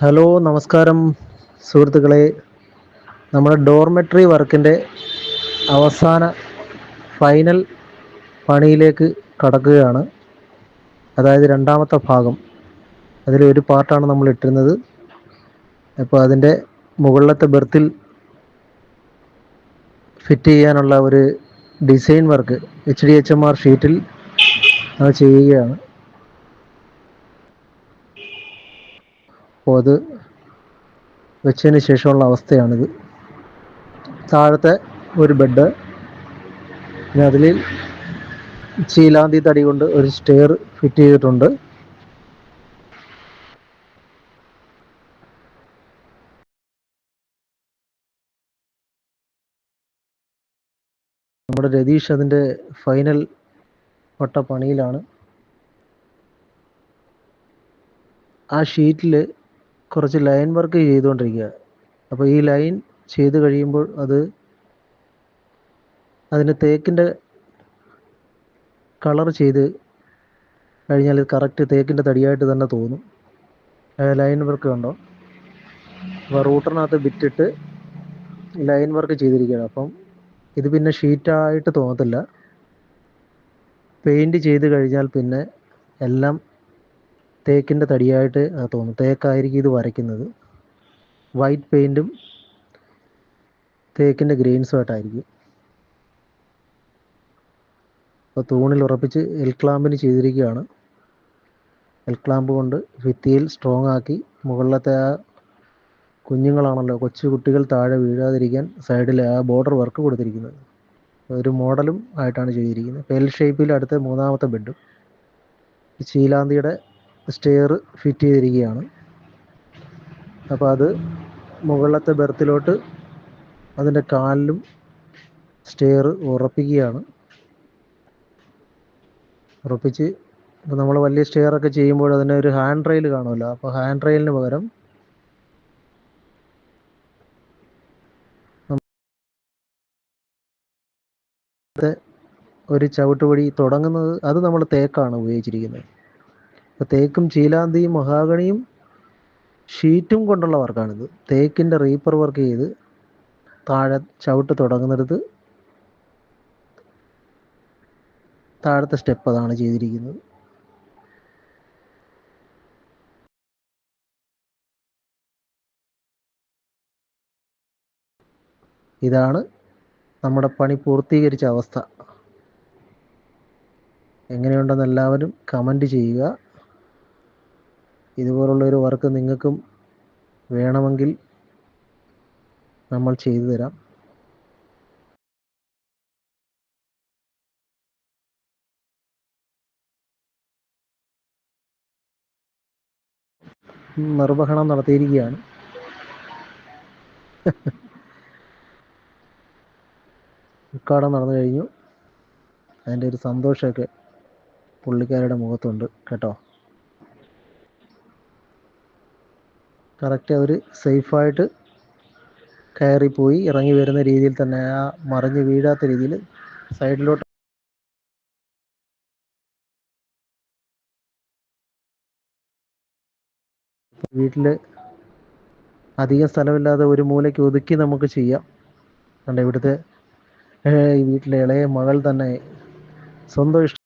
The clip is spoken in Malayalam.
ഹലോ, നമസ്കാരം സുഹൃത്തുക്കളെ. നമ്മുടെ ഡോർമെട്രി വർക്കിൻ്റെ അവസാന ഫൈനൽ പണിയിലേക്ക് കടക്കുകയാണ്. അതായത് രണ്ടാമത്തെ ഭാഗം. അതിലൊരു പാർട്ടാണ് നമ്മൾ ഇട്ടിരുന്നത്. അപ്പോൾ അതിൻ്റെ മുകളിലത്തെ ബെർത്തിൽ ഫിറ്റ് ചെയ്യാനുള്ള ഒരു ഡിസൈൻ വർക്ക് HDHMR ഷീറ്റിൽ അത് ചെയ്യുകയാണ്. അപ്പോൾ അത് വെച്ചതിന് ശേഷമുള്ള അവസ്ഥയാണിത്. താഴത്തെ ഒരു ബെഡ്, പിന്നെ അതിൽ ചീലാന്തി തടി കൊണ്ട് ഒരു സ്റ്റെയർ ഫിറ്റ് ചെയ്തിട്ടുണ്ട്. നമ്മുടെ രതീഷ് അതിൻ്റെ ഫൈനൽ വട്ട പണിയിലാണ്. ആ ഷീറ്റിൽ കുറച്ച് ലൈൻ വർക്ക് ചെയ്തുകൊണ്ടിരിക്കുക. അപ്പോൾ ഈ ലൈൻ ചെയ്ത് കഴിയുമ്പോൾ അതിന് തേക്കിൻ്റെ കളർ ചെയ്ത് കഴിഞ്ഞാൽ കറക്റ്റ് തേക്കിൻ്റെ തടിയായിട്ട് തന്നെ തോന്നും. ലൈൻ വർക്ക് കണ്ടോ? അപ്പോൾ റൂട്ടറിനകത്ത് ബിറ്റിട്ട് ലൈൻ വർക്ക് ചെയ്തിരിക്കുകയാണ്. അപ്പം ഇത് പിന്നെ ഷീറ്റായിട്ട് തോന്നത്തില്ല. പെയിൻറ്റ് ചെയ്ത് കഴിഞ്ഞാൽ പിന്നെ എല്ലാം തേക്കിൻ്റെ തടിയായിട്ട് തോന്നും. തേക്കായിരിക്കും ഇത് വരയ്ക്കുന്നത്. വൈറ്റ് പെയിൻറ്റും തേക്കിൻ്റെ ഗ്രെയിൻസുമായിട്ടായിരിക്കും. അപ്പോൾ തൂണിൽ ഉറപ്പിച്ച് എൽ ക്ലാമ്പിന് ചെയ്തിരിക്കുകയാണ്. എൽ ക്ലാമ്പ് കൊണ്ട് ഭിത്തിയിൽ സ്ട്രോങ് ആക്കി മുകളിലത്തെ ആ കുഞ്ഞുങ്ങളാണല്ലോ, കൊച്ചു കുട്ടികൾ താഴെ വീഴാതിരിക്കാൻ സൈഡിൽ ആ ബോർഡർ വർക്ക് കൊടുത്തിരിക്കുന്നത്. ഒരു മോഡലും ആയിട്ടാണ് ചെയ്തിരിക്കുന്നത്. എൽ ഷേപ്പിൽ അടുത്ത മൂന്നാമത്തെ ബെഡും ചീലാന്തിയുടെ സ്റ്റെയർ ഫിറ്റ് ചെയ്തിരിക്കുകയാണ്. അപ്പോൾ അത് മുകളിലത്തെ ബെർത്തിലോട്ട് അതിൻ്റെ കാലിലും സ്റ്റെയർ ഉറപ്പിക്കുകയാണ്. ഉറപ്പിച്ച് ഇപ്പോൾ നമ്മൾ വലിയ സ്റ്റെയറൊക്കെ ചെയ്യുമ്പോൾ അതിന് ഒരു ഹാൻഡ് റെയിൽ കാണുമല്ലോ. അപ്പോൾ ഹാൻഡ് റെയിലിന് പകരം ഒരു ചവിട്ടുപടി തുടങ്ങുന്നത് അത് നമ്മൾ തേക്കാണ് ഉപയോഗിച്ചിരിക്കുന്നത്. അപ്പോൾ തേക്കും ചീലാന്തിയും മഹാഗണിയും ഷീറ്റും കൊണ്ടുള്ള വർക്കാണിത്. തേക്കിൻ്റെ റീപ്പർ വർക്ക് ചെയ്ത് താഴെ ചവിട്ട് തുടങ്ങുന്നിടത്ത് താഴത്തെ സ്റ്റെപ്പ് അതാണ് ചെയ്തിരിക്കുന്നത്. ഇതാണ് നമ്മുടെ പണി പൂർത്തീകരിച്ച അവസ്ഥ. എങ്ങനെയുണ്ടെന്ന് എല്ലാവരും കമൻറ്റ് ചെയ്യുക. ഇതുപോലുള്ളൊരു വർക്ക് നിങ്ങൾക്കും വേണമെങ്കിൽ നമ്മൾ ചെയ്തു തരാം. നിർവഹണം നടത്തിയിരിക്കുകയാണ്. ഉദ്ഘാടനം നടന്നു കഴിഞ്ഞു. അതിൻ്റെ ഒരു സന്തോഷമൊക്കെ പുള്ളിക്കാരുടെ മുഖത്തുണ്ട് കേട്ടോ. കറക്റ്റ് അവർ സേഫായിട്ട് കയറിപ്പോയി ഇറങ്ങി വരുന്ന രീതിയിൽ തന്നെ, ആ മറിഞ്ഞ് വീഴാത്ത രീതിയിൽ സൈഡിലോട്ട് വീട്ടിൽ അധികം സ്ഥലമില്ലാതെ ഒരു മൂലയ്ക്ക് ഒതുക്കി നമുക്ക് ചെയ്യാം. കണ്ട ഇവിടുത്തെ ഈ വീട്ടിലെ ഇളയ മകൾ തന്നെ സ്വന്തം